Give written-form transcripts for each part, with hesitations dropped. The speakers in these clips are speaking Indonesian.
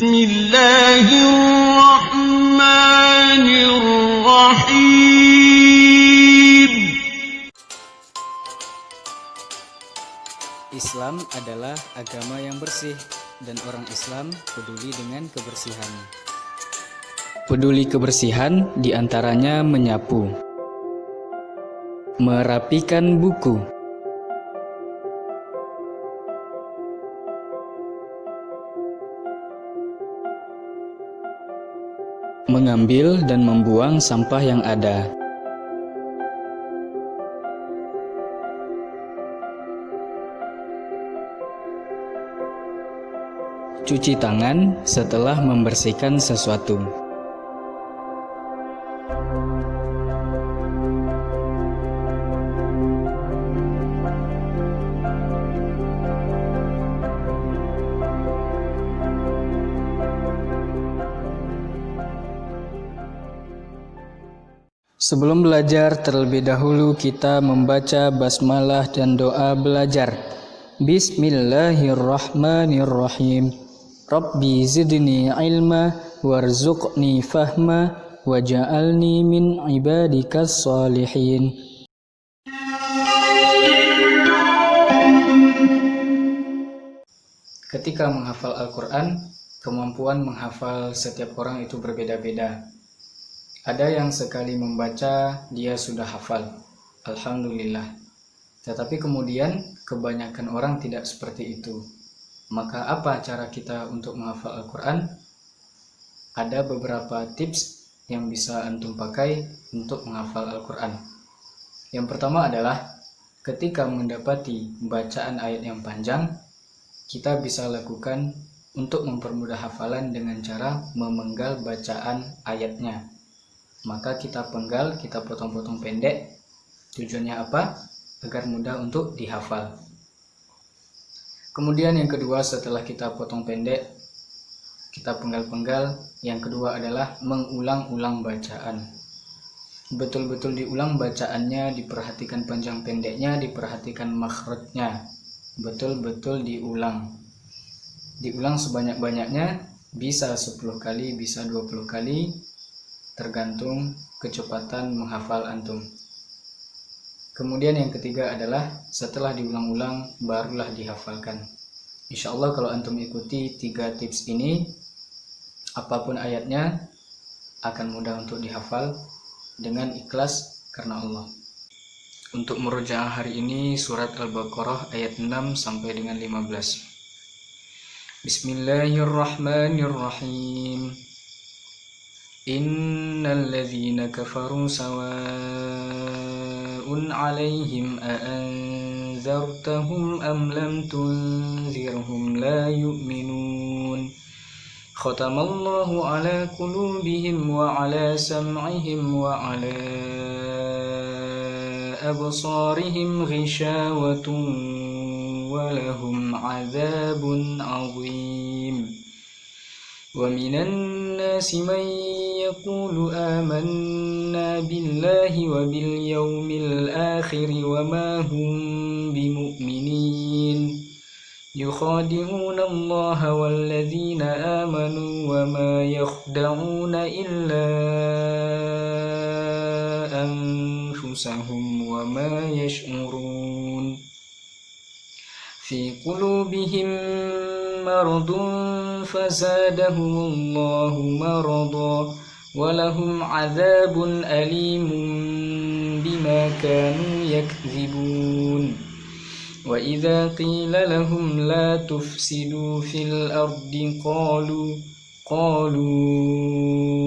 Bismillahirrahmanirrahim. Islam adalah agama yang bersih dan orang Islam peduli dengan kebersihan. Peduli kebersihan diantaranya menyapu, merapikan buku, mengambil dan membuang sampah yang ada, cuci tangan setelah membersihkan sesuatu. Sebelum belajar, terlebih dahulu kita membaca basmalah dan doa belajar. Bismillahirrahmanirrahim. Rabbi zidni ilma warzuqni fahma waj'alni min ibadikas salihin. Ketika menghafal Al-Quran, kemampuan menghafal setiap orang itu berbeda-beda. Ada yang sekali membaca, dia sudah hafal. Alhamdulillah. Tetapi kemudian, kebanyakan orang tidak seperti itu. Maka apa cara kita untuk menghafal Al-Quran? Ada beberapa tips yang bisa antum pakai untuk menghafal Al-Quran. Yang pertama adalah, ketika mendapati bacaan ayat yang panjang, kita bisa lakukan untuk mempermudah hafalan dengan cara memenggal bacaan ayatnya. Maka kita penggal, kita potong-potong pendek. Tujuannya apa? Agar mudah untuk dihafal. Kemudian yang kedua, setelah kita potong pendek, kita penggal-penggal. Yang kedua adalah mengulang-ulang bacaan. Betul-betul diulang bacaannya, diperhatikan panjang pendeknya, diperhatikan makhrajnya. Betul-betul diulang. Diulang sebanyak-banyaknya, bisa 10 kali, bisa 20 kali, tergantung kecepatan menghafal antum. Kemudian yang ketiga adalah setelah diulang-ulang barulah dihafalkan. Insya Allah kalau antum ikuti 3 tips ini, apapun ayatnya akan mudah untuk dihafal dengan ikhlas karena Allah. Untuk murojaah hari ini surat Al-Baqarah ayat 6 sampai dengan 15. Bismillahirrahmanirrahim. Innal ladzina kafaru sawa'un 'alaihim a anzartahum am lam tunzirhum la yu'minun. Khatamallahu 'ala qulubihim wa 'ala sam'ihim wa 'ala absarihim ghishawatun wa lahum 'adzabun 'adzim. Wa minan nasi man yaqulu amanna billahi wa bil yawmil akhir wa ma hum bimu'minin. Yukhadi'una Allah wal ladzina amanu wa ma yakhda'una illa anfusahum wa ma yash'urun. Fi qulubihim maradun fazadahumullahu marada wa lahum 'adzabun alimun bima kanu yakdzibun. Wa idza qila lahum la tufsidu fil ardi qalu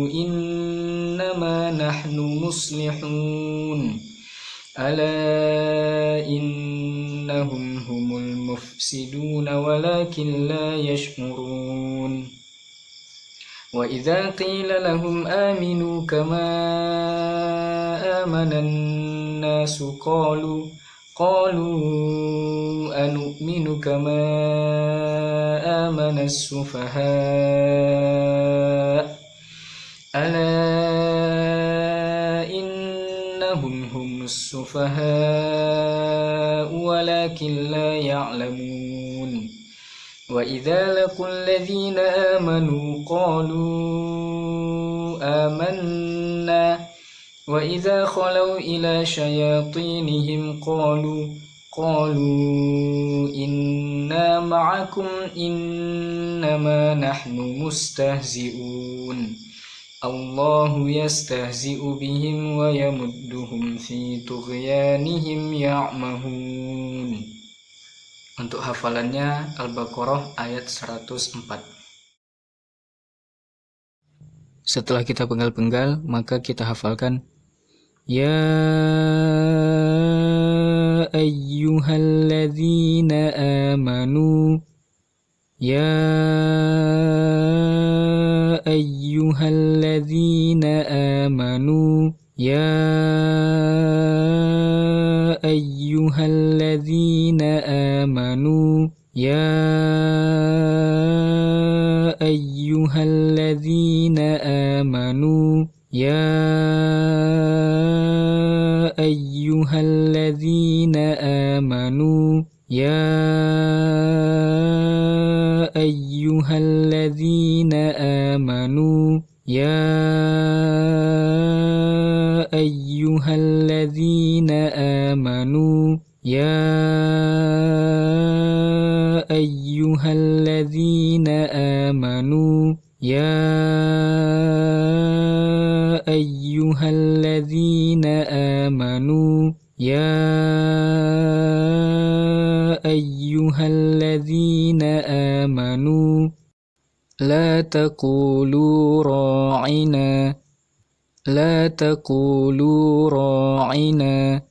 innama nahnu muslihun. Ala innahum humul mufsiduna walakin la yash'urun. Wa idza qila lahum aminu kama amanan nasu qalu anu'minu kama amana as-sufaha. Ala innahum humus sufaha walakin la ya'lamun. وإذا لقوا الذين آمنوا قالوا آمنا وإذا خلوا إلى شياطينهم قالوا إنا معكم إنما نحن مستهزئون الله يستهزئ بهم ويمدهم في طغيانهم يعمهون. Untuk hafalannya Al-Baqarah ayat 104. Setelah kita penggal-penggal, maka kita hafalkan Ya ayyuhalladzina amanu Ya ayyuhalladzina amanu Ya ayyuhalladzina amanu Ya ayyuhalladzina amanu Ya ayyuhalladzina amanu Ya ayyuhalladzina amanu Ya ayyuhalladzina amanu Ya ayyuhalladzina amanu Ya ayyuhalladzina amanu Ya ayyuhalladzina amanu La taqulu ra'ina La taqulu ra'ina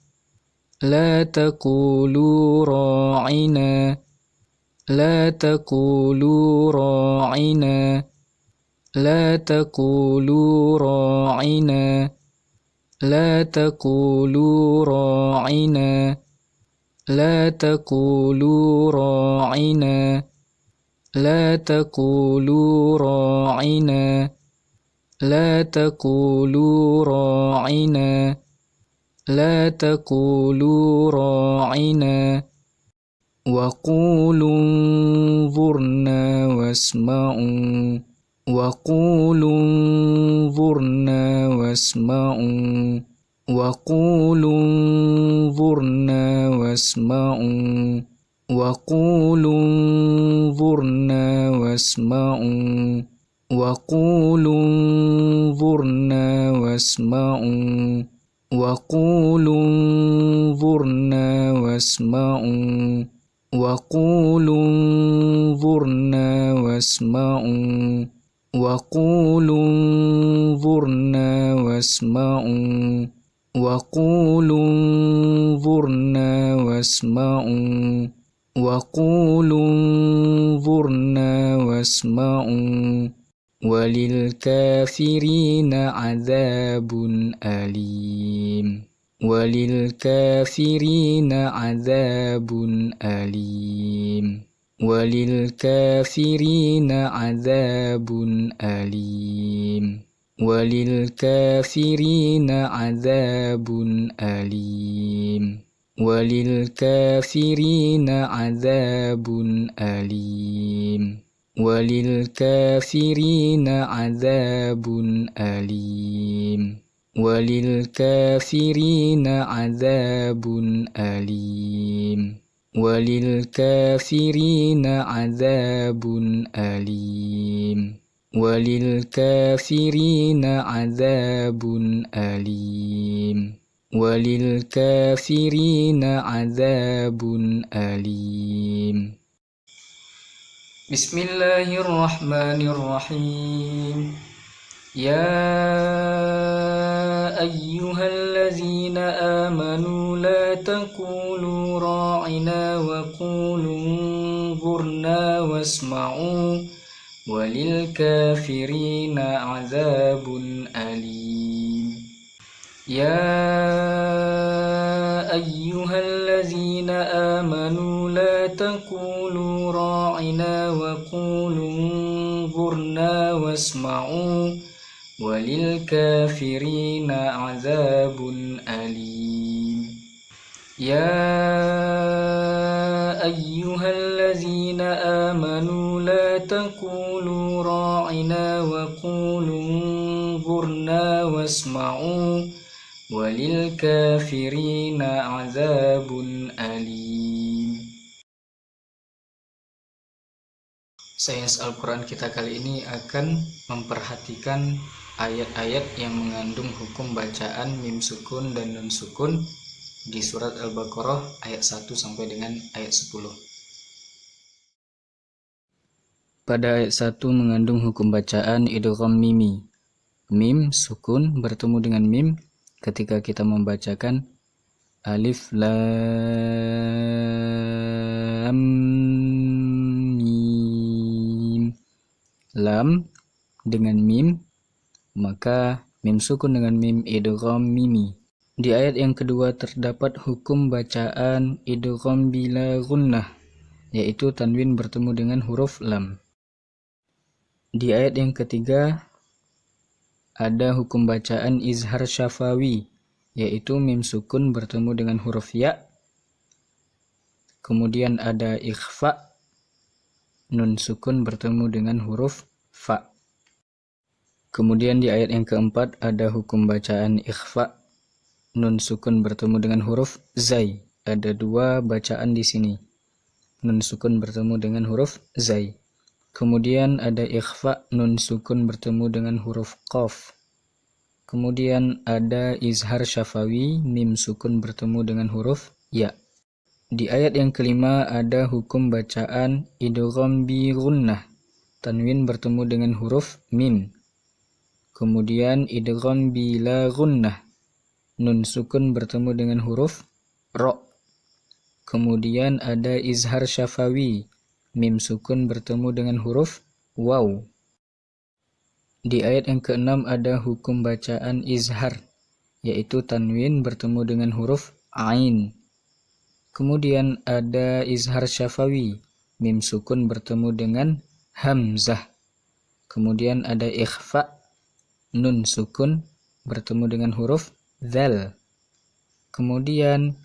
La taqulu ra'ina La taqulu ra'ina La taqulu ra'ina La taqulu ra'ina La taqulu ra'ina La taqulu ra'ina La taqulu ra'ina La taqulu ra'ina Wa qulu unzurna wasma'u Wa qulu unzurna wasma'u Wa qulu unzurna wasma'u Wa qulu unzurna wasma'u Wa qulu unzurna wasma'u Wa qulu unzurna wasma'u Wa qulu unzurna wasma'u Wa qulu unzurna wasma'u Wa qulu unzurna wasma'u Wa qulu unzurna wasma'u Walil kafirina azabun alim Walil kafirina azabun alim Walil kafirina azabun alim Walil kafirina azabun alim Walil kafirina azabun alim Walil kafirina azabun alim Walil kafirina azabun alim Walil kafirina azabun alim Walil kafirina azabun alim Walil kafirina azabun alim Bismillahirrahmanirrahim Ya ayyuhalladzina amanu la taqulu ra'ina wa qulu unzurna wasma'u walil kafirina azabun alim Ya ayyuhalladzina amanu la taqulu ra'ina wa qulu unzurna wasma'u walil kafirina azabun alim Ya أيها الذين آمنوا لا تقولوا راعنا وقولوا انظرنا واسمعوا وللكافرين عذاب أليم. Sains Al-Quran kita kali ini akan memperhatikan ayat-ayat yang mengandung hukum bacaan mim sukun dan nun sukun di surat Al-Baqarah ayat 1 sampai dengan ayat 10. Pada ayat 1 mengandung hukum bacaan idgham mimi. Mim sukun bertemu dengan mim ketika kita membacakan alif lam mim. Lam dengan mim, maka mim sukun dengan mim idgham mimi. Di ayat yang kedua terdapat hukum bacaan idgham bila gunnah, yaitu tanwin bertemu dengan huruf lam. Di ayat yang ketiga ada hukum bacaan izhar syafawi, yaitu mim sukun bertemu dengan huruf ya. Kemudian ada ikhfa, nun sukun bertemu dengan huruf fa. Kemudian di ayat yang keempat ada hukum bacaan ikhfa, nun sukun bertemu dengan huruf zai. Ada dua bacaan di sini. Nun sukun bertemu dengan huruf zai. Kemudian ada ikhfa, nun sukun bertemu dengan huruf qaf. Kemudian ada izhar syafawi, mim sukun bertemu dengan huruf ya. Di ayat yang kelima ada hukum bacaan idgham bi gunnah, tanwin bertemu dengan huruf mim. Kemudian idgham bila gunnah, nun sukun bertemu dengan huruf ro. Kemudian ada izhar syafawi, mim sukun bertemu dengan huruf waw. Di ayat yang keenam ada hukum bacaan izhar, yaitu tanwin bertemu dengan huruf ain. Kemudian ada izhar syafawi, mim sukun bertemu dengan hamzah. Kemudian ada ikhfa, nun sukun bertemu dengan huruf dzal. Kemudian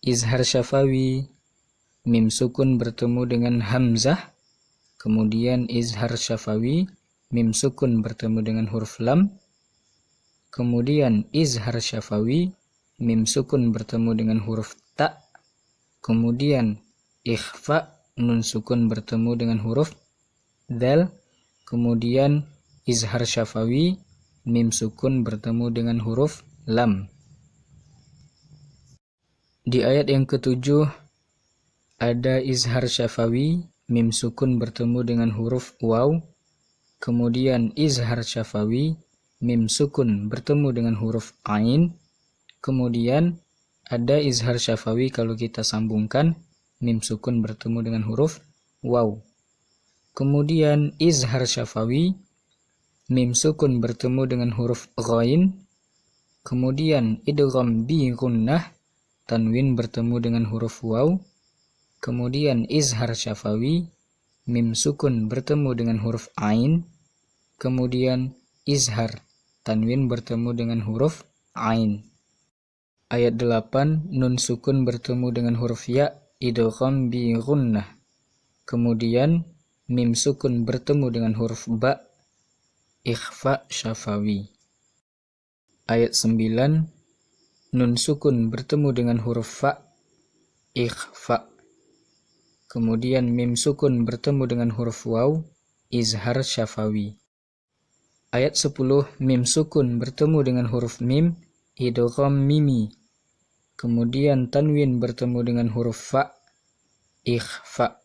izhar syafawi, mim sukun bertemu dengan hamzah. Kemudian izhar syafawi, mim sukun bertemu dengan huruf lam. Kemudian izhar syafawi, mim sukun bertemu dengan huruf ta. Kemudian ikhfa, nun sukun bertemu dengan huruf dal. Kemudian izhar syafawi, mim sukun bertemu dengan huruf lam. Di ayat yang ketujuh ada izhar syafawi, mim sukun bertemu dengan huruf waw. Kemudian izhar syafawi, mim sukun bertemu dengan huruf ain. Kemudian ada izhar syafawi kalau kita sambungkan, mim sukun bertemu dengan huruf waw. Kemudian izhar syafawi, mim sukun bertemu dengan huruf ghain. Kemudian idgham bi gunnah, tanwin bertemu dengan huruf waw. Kemudian izhar syafawi, mim sukun bertemu dengan huruf ain. Kemudian izhar, tanwin bertemu dengan huruf ain. Ayat 8, nun sukun bertemu dengan huruf ya, idgham bi gunnah. Kemudian mim sukun bertemu dengan huruf ba, ikhfa syafawi. Ayat 9, nun sukun bertemu dengan huruf fa, ikhfa. Kemudian mim sukun bertemu dengan huruf waw, izhar syafawi. Ayat 10, mim sukun bertemu dengan huruf mim, idgham mimi. Kemudian tanwin bertemu dengan huruf fa, ikhfa.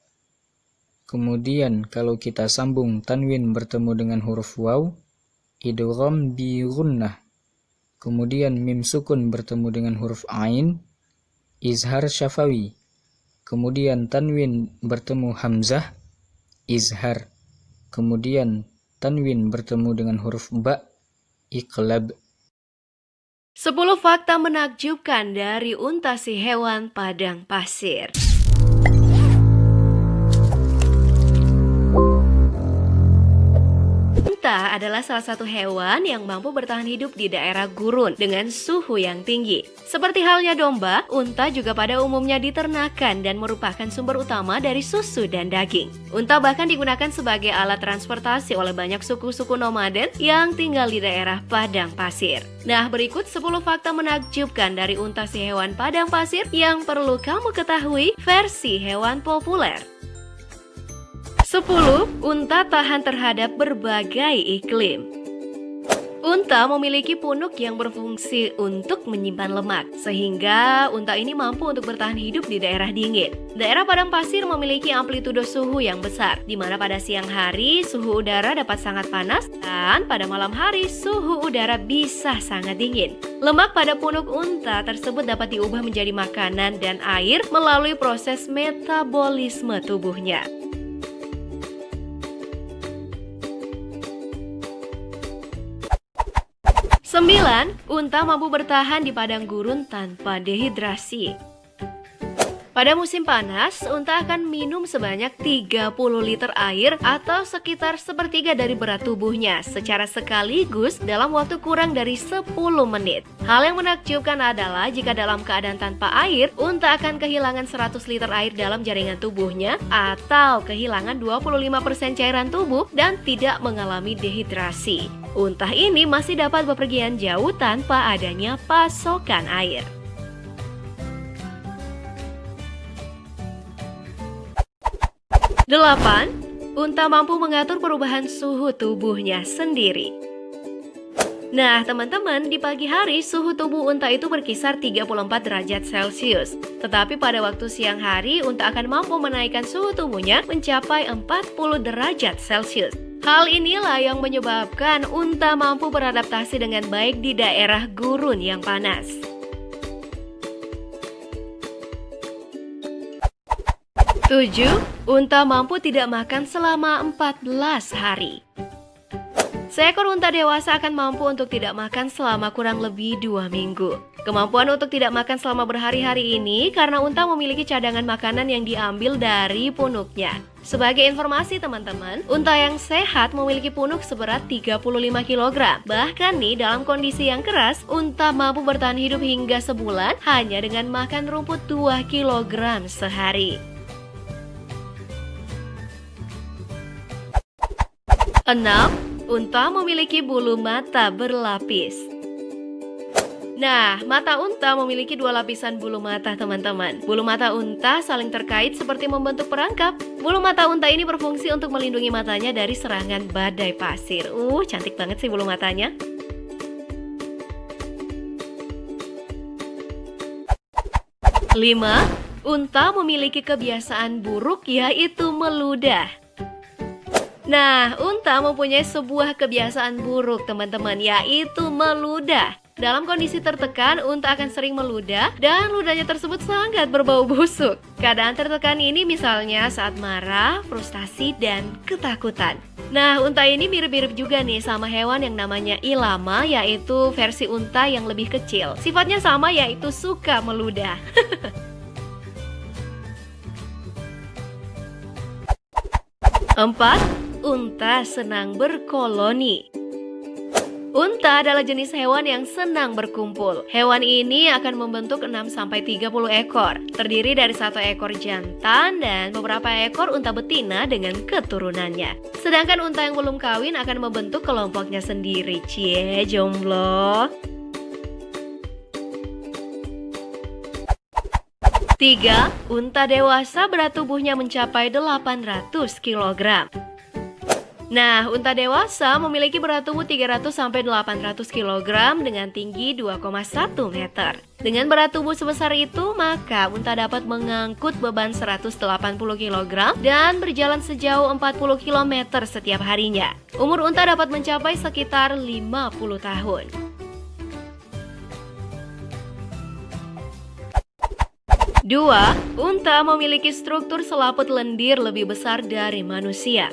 Kemudian kalau kita sambung tanwin bertemu dengan huruf waw, idgham bi gunnah. Kemudian mim sukun bertemu dengan huruf ain, izhar syafawi. Kemudian tanwin bertemu hamzah, izhar. Kemudian tanwin bertemu dengan huruf ba, iqlab. 10 fakta menakjubkan dari unta si hewan padang pasir. Unta adalah salah satu hewan yang mampu bertahan hidup di daerah gurun dengan suhu yang tinggi. Seperti halnya domba, unta juga pada umumnya diternakan dan merupakan sumber utama dari susu dan daging. Unta bahkan digunakan sebagai alat transportasi oleh banyak suku-suku nomaden yang tinggal di daerah padang pasir. Nah, berikut 10 fakta menakjubkan dari unta si hewan padang pasir yang perlu kamu ketahui versi hewan populer. 10. Unta tahan terhadap berbagai iklim. Unta memiliki punuk yang berfungsi untuk menyimpan lemak, sehingga unta ini mampu untuk bertahan hidup di daerah dingin. Daerah padang pasir memiliki amplitudo suhu yang besar, di mana pada siang hari suhu udara dapat sangat panas dan pada malam hari suhu udara bisa sangat dingin. Lemak pada punuk unta tersebut dapat diubah menjadi makanan dan air melalui proses metabolisme tubuhnya. 9. Unta mampu bertahan di padang gurun tanpa dehidrasi. Pada musim panas, unta akan minum sebanyak 30 liter air atau sekitar sepertiga dari berat tubuhnya secara sekaligus dalam waktu kurang dari 10 menit. Hal yang menakjubkan adalah jika dalam keadaan tanpa air, unta akan kehilangan 100 liter air dalam jaringan tubuhnya atau kehilangan 25% cairan tubuh dan tidak mengalami dehidrasi. Unta ini masih dapat bepergian jauh tanpa adanya pasokan air. 8. Unta mampu mengatur perubahan suhu tubuhnya sendiri. Nah, teman-teman, di pagi hari suhu tubuh unta itu berkisar 34 derajat Celcius. Tetapi pada waktu siang hari, unta akan mampu menaikkan suhu tubuhnya mencapai 40 derajat Celcius. Hal inilah yang menyebabkan unta mampu beradaptasi dengan baik di daerah gurun yang panas. 7. Unta mampu tidak makan selama 14 hari. Seekor unta dewasa akan mampu untuk tidak makan selama kurang lebih 2 minggu. Kemampuan untuk tidak makan selama berhari-hari ini karena unta memiliki cadangan makanan yang diambil dari punuknya. Sebagai informasi teman-teman, unta yang sehat memiliki punuk seberat 35 kg. Bahkan nih, dalam kondisi yang keras, unta mampu bertahan hidup hingga sebulan hanya dengan makan rumput 2 kg sehari. 6. Unta memiliki bulu mata berlapis. Nah, mata unta memiliki 2 lapisan bulu mata, teman-teman. Bulu mata unta saling terkait seperti membentuk perangkap. Bulu mata unta ini berfungsi untuk melindungi matanya dari serangan badai pasir. Cantik banget sih bulu matanya. 5. Unta memiliki kebiasaan buruk yaitu meludah. Nah, unta mempunyai sebuah kebiasaan buruk, teman-teman, yaitu meludah. Dalam kondisi tertekan, unta akan sering meludah dan ludahnya tersebut sangat berbau busuk. Keadaan tertekan ini misalnya saat marah, frustasi, dan ketakutan. Nah, unta ini mirip-mirip juga nih sama hewan yang namanya ilama, yaitu versi unta yang lebih kecil. Sifatnya sama, yaitu suka meludah. 4. Unta senang berkoloni. Unta adalah jenis hewan yang senang berkumpul. Hewan ini akan membentuk 6-30 ekor, terdiri dari 1 ekor jantan dan beberapa ekor unta betina dengan keturunannya. Sedangkan unta yang belum kawin akan membentuk kelompoknya sendiri. Cie, jomblo. 3. Unta dewasa berat tubuhnya mencapai 800 kg. Nah, unta dewasa memiliki berat tubuh 300-800 kg dengan tinggi 2,1 meter. Dengan berat tubuh sebesar itu, maka unta dapat mengangkut beban 180 kg dan berjalan sejauh 40 km setiap harinya. Umur unta dapat mencapai sekitar 50 tahun. 2. Unta memiliki struktur selaput lendir lebih besar dari manusia.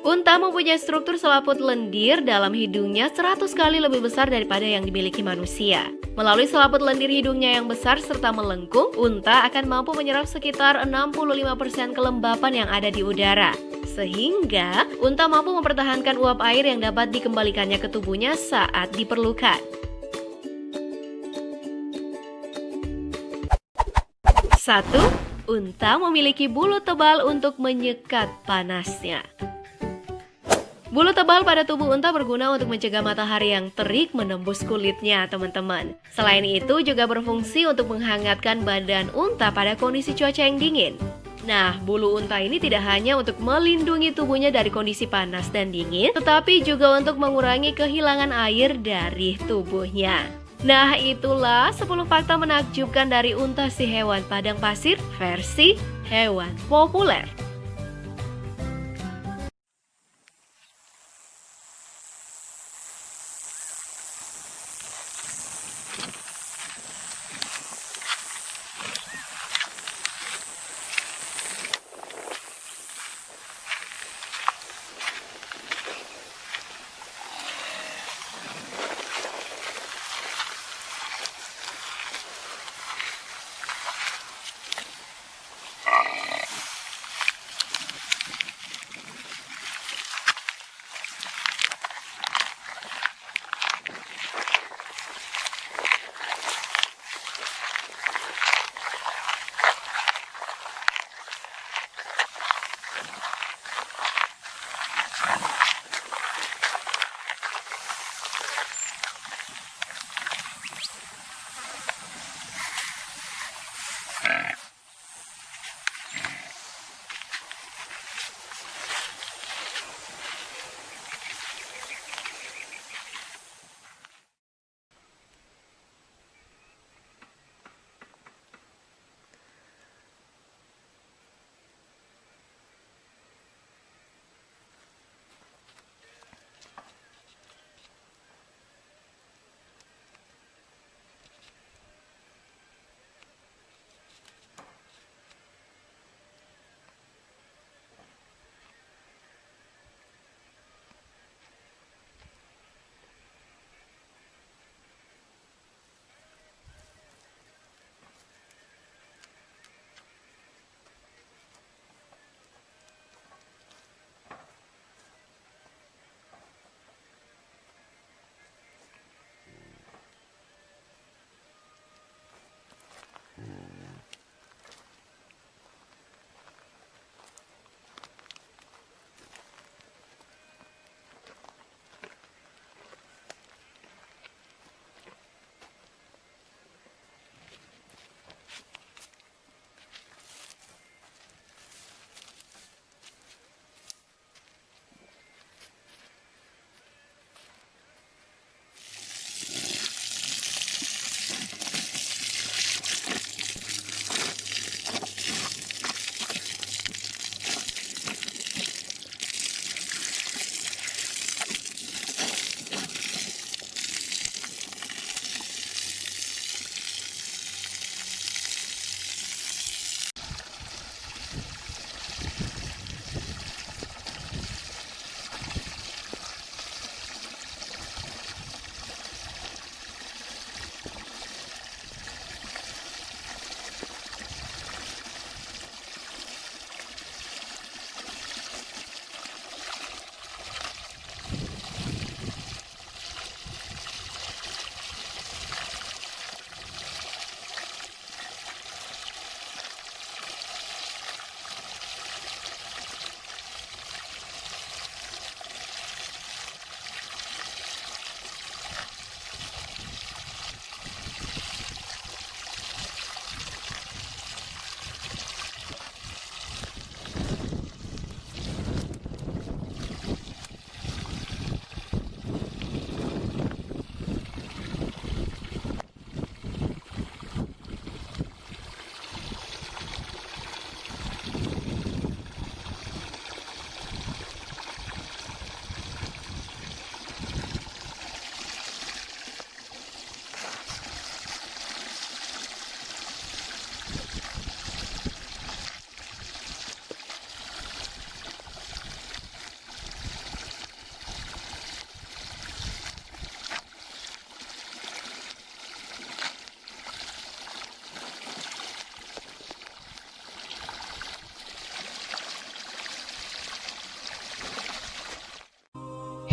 Unta mempunyai struktur selaput lendir dalam hidungnya 100 kali lebih besar daripada yang dimiliki manusia. Melalui selaput lendir hidungnya yang besar serta melengkung, unta akan mampu menyerap sekitar 65% kelembapan yang ada di udara. sehingga unta mampu mempertahankan uap air yang dapat dikembalikannya ke tubuhnya saat diperlukan. 1. Unta memiliki bulu tebal untuk menyekat panasnya. Bulu tebal pada tubuh unta berguna untuk mencegah matahari yang terik menembus kulitnya, teman-teman. Selain itu juga berfungsi untuk menghangatkan badan unta pada kondisi cuaca yang dingin. Nah, bulu unta ini tidak hanya untuk melindungi tubuhnya dari kondisi panas dan dingin, tetapi juga untuk mengurangi kehilangan air dari tubuhnya. Nah, itulah 10 fakta menakjubkan dari unta si hewan padang pasir versi hewan populer.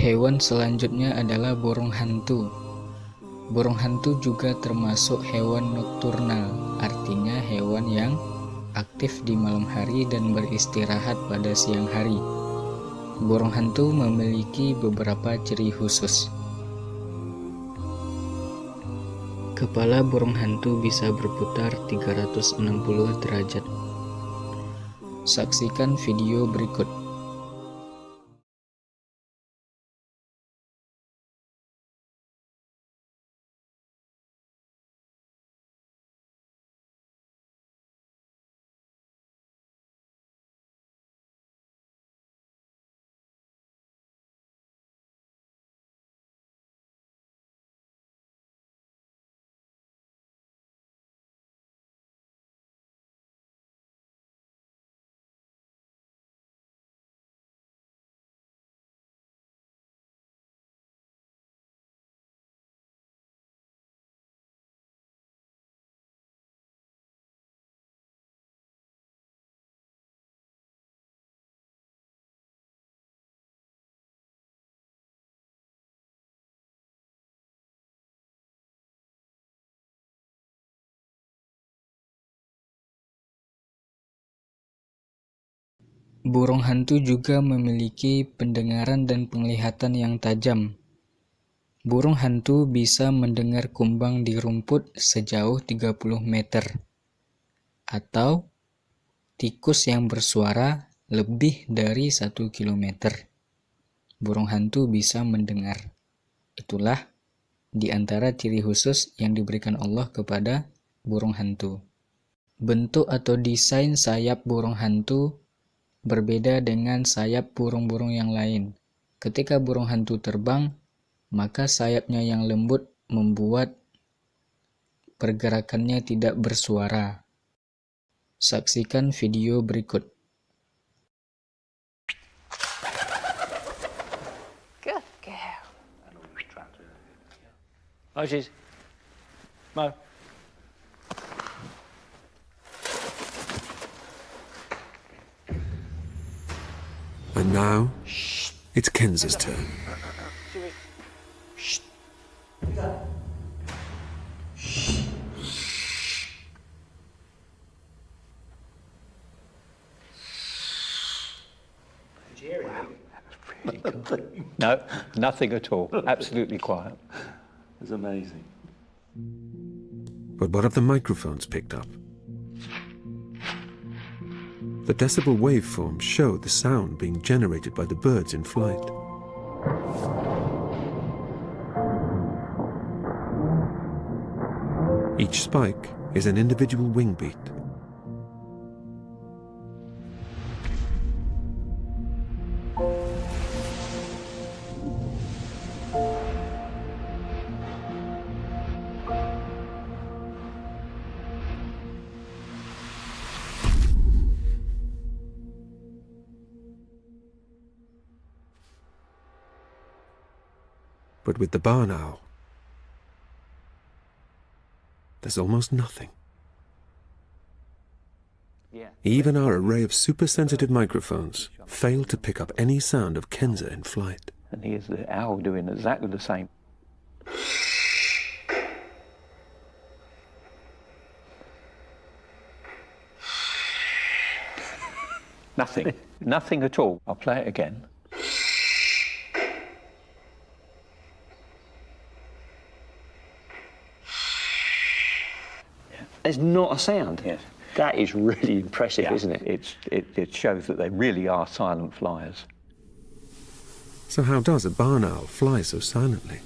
Hewan selanjutnya adalah burung hantu. Burung hantu juga termasuk hewan nokturnal, artinya hewan yang aktif di malam hari dan beristirahat pada siang hari. Burung hantu memiliki beberapa ciri khusus. Kepala burung hantu bisa berputar 360 derajat. Saksikan video berikut. Burung hantu juga memiliki pendengaran dan penglihatan yang tajam. Burung hantu bisa mendengar kumbang di rumput sejauh 30 meter, atau tikus yang bersuara lebih dari 1 kilometer. Burung hantu bisa mendengar. Itulah di antara ciri khusus yang diberikan Allah kepada burung hantu. Bentuk atau desain sayap burung hantu berbeda dengan sayap burung-burung yang lain. Ketika burung hantu terbang, maka sayapnya yang lembut membuat pergerakannya tidak bersuara. Saksikan video berikut. Good girl. Moses. Mo. And now, it's Kenza's turn. No, nothing at all. Absolutely quiet. It's amazing. But what have the microphones picked up? The decibel waveforms show the sound being generated by the birds in flight. Each spike is an individual wing beat. But with the barn owl, there's almost nothing. Even our array of super-sensitive microphones fail to pick up any sound of Kenza in flight. And here's the owl doing exactly the same. Nothing. Nothing at all. I'll play it again. There's not a sound. Yes. That is really impressive, Yeah. isn't it? It shows that they really are silent flyers. So how does a barn owl fly so silently?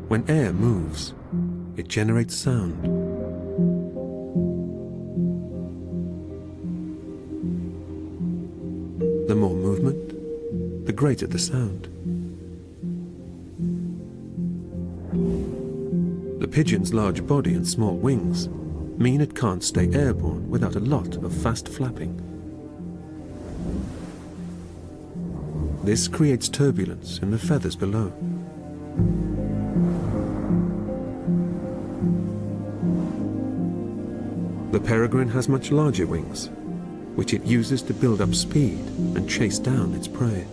When air moves, it generates sound. The more movement, the greater the sound. The pigeon's large body and small wings mean it can't stay airborne without a lot of fast flapping. This creates turbulence in the feathers below. The peregrine has much larger wings, which it uses to build up speed and chase down its prey.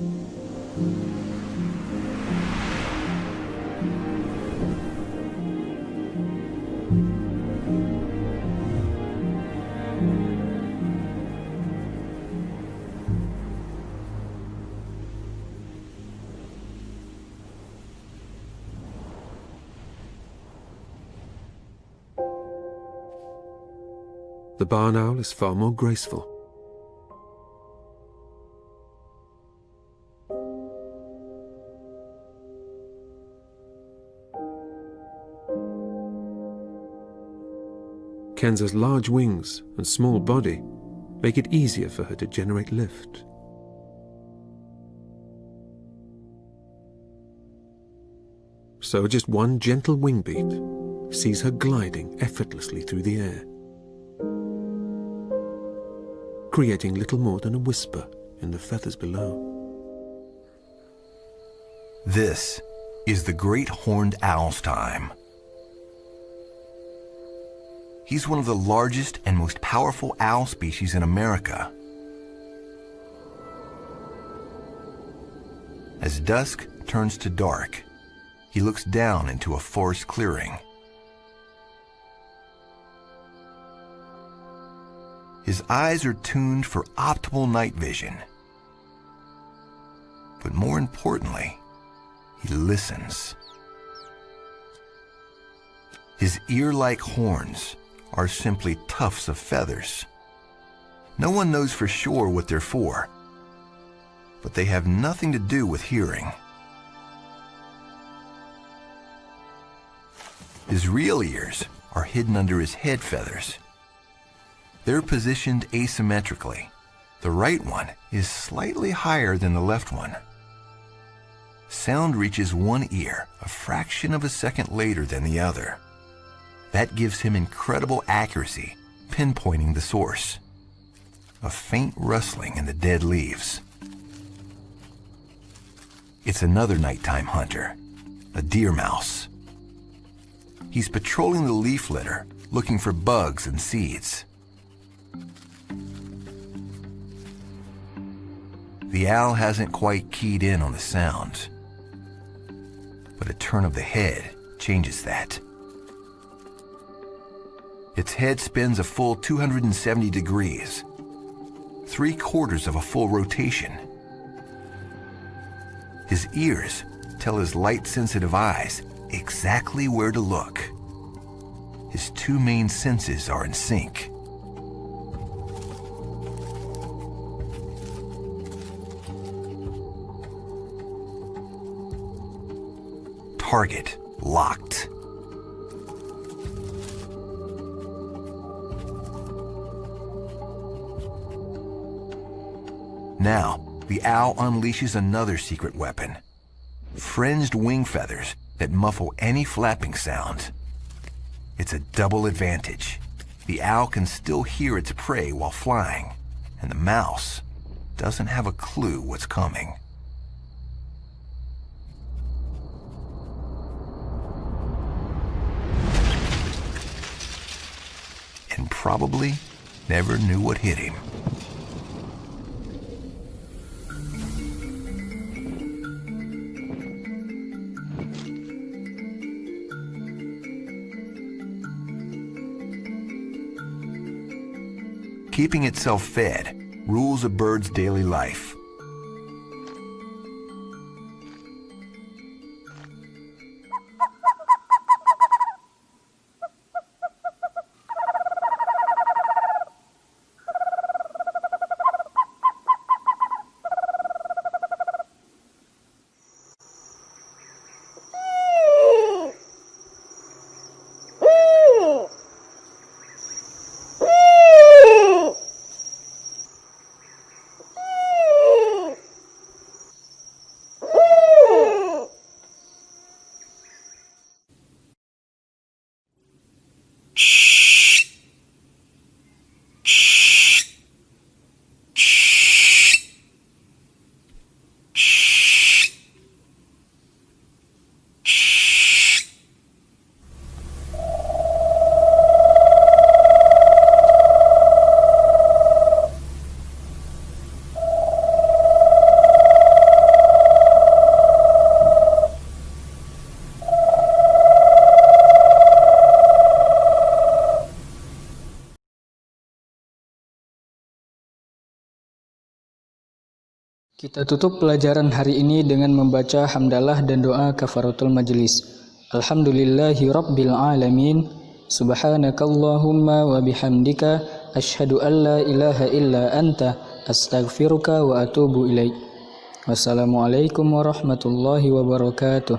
The barn owl is far more graceful. Kenza's large wings and small body make it easier for her to generate lift. So just one gentle wing beat sees her gliding effortlessly through the air, creating little more than a whisper in the feathers below. This is the great horned owl's time. He's one of the largest and most powerful owl species in America. As dusk turns to dark, he looks down into a forest clearing. His eyes are tuned for optimal night vision. But more importantly, he listens. His ear-like horns are simply tufts of feathers. No one knows for sure what they're for, but they have nothing to do with hearing. His real ears are hidden under his head feathers. They're positioned asymmetrically. The right one is slightly higher than the left one. Sound reaches one ear a fraction of a second later than the other. That gives him incredible accuracy, pinpointing the source. A faint rustling in the dead leaves. It's another nighttime hunter, a deer mouse. He's patrolling the leaf litter, looking for bugs and seeds. The owl hasn't quite keyed in on the sound, but a turn of the head changes that. Its head spins a full 270 degrees, 3/4 of a full rotation. His ears tell his light-sensitive eyes exactly where to look. His two main senses are in sync. Target locked. Now, the owl unleashes another secret weapon. Fringed wing feathers that muffle any flapping sound. It's a double advantage. The owl can still hear its prey while flying, and the mouse doesn't have a clue what's coming. And probably never knew what hit him. Keeping itself fed rules a bird's daily life. Kita tutup pelajaran hari ini dengan membaca hamdalah dan doa kafaratul majlis. Alhamdulillahi rabbil alamin. Subhanakallahumma wa bihamdika asyhadu an la ilaha illa anta astaghfiruka wa atubu ilaik. Wassalamualaikum warahmatullahi wabarakatuh.